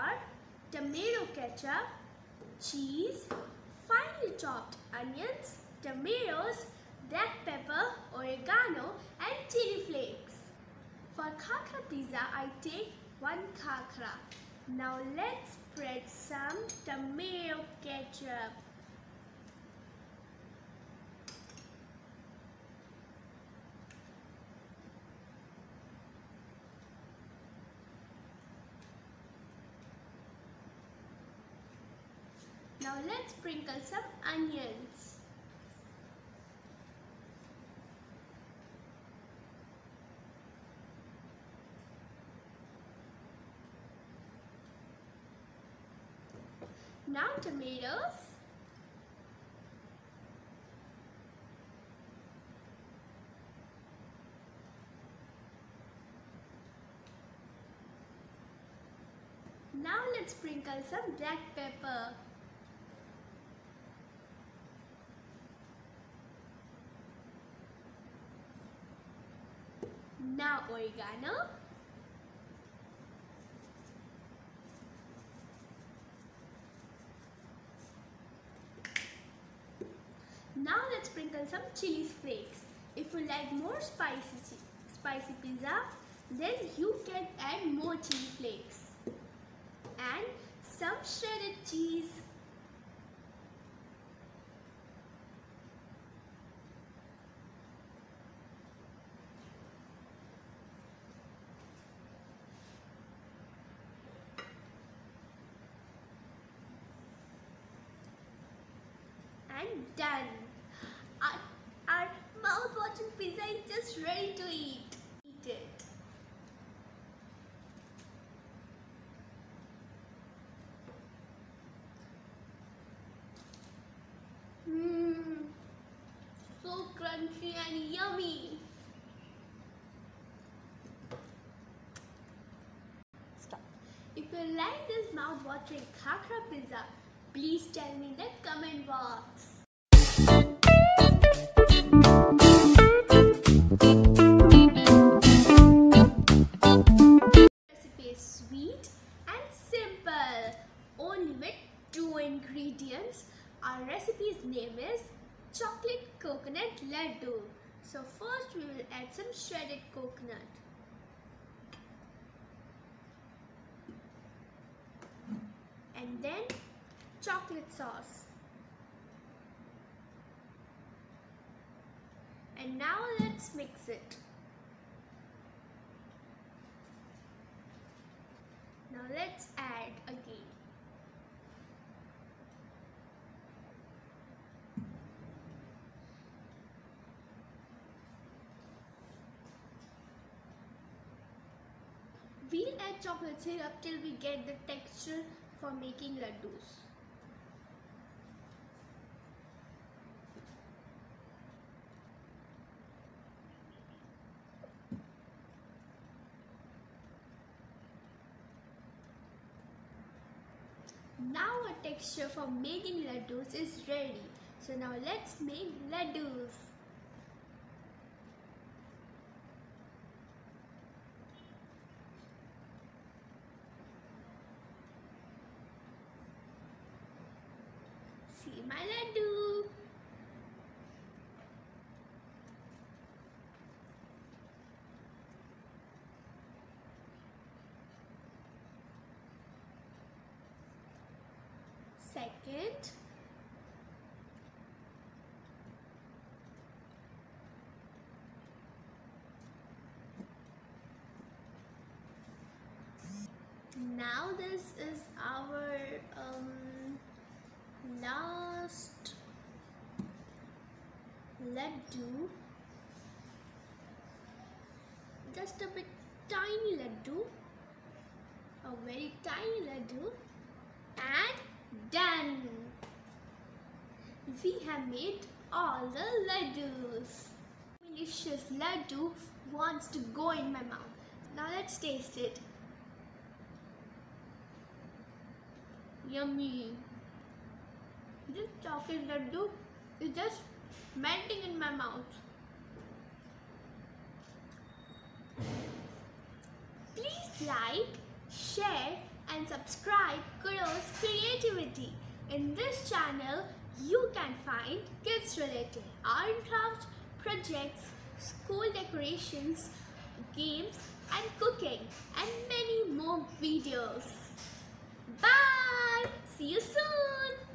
are tomato ketchup, cheese, finely chopped onions, tomatoes, black pepper, oregano and chili flakes. For khakhra pizza, I take 1 khakhra. Now let's spread some tomato ketchup. Now let's sprinkle some onions. Now tomatoes. Now let's sprinkle some black pepper. Now oregano. Now let's sprinkle some chili flakes. If you like more spicy pizza, then you can add more chili flakes. And some shredded cheese. And done. Our mouth-watering pizza is just ready to eat. Eat it. So crunchy and yummy. Stop. If you like this mouth-watering khakhra pizza, please tell me in the comment box. Recipe is sweet and simple, only with 2 ingredients. Our recipe's name is chocolate coconut ladoo. So first we will add some shredded coconut. And then chocolate sauce. And now let's mix it. Now let's add again. We'll add chocolate syrup till we get the texture for making ladoos. Now our texture for making ladoos is ready. So now let's make ladoos. See my ladoo. Second. Now this is our last ladoo. Just a bit tiny ladoo. A very tiny ladoo. And done! We have made all the ladoos. Delicious ladoo wants to go in my mouth. Now let's taste it. Yummy! This chocolate ladoo is just melting in my mouth. Please like, share and subscribe Kuddos Creativity. In this channel, you can find kids related art and craft projects, school decorations, games and cooking and many more videos. Bye! See you soon!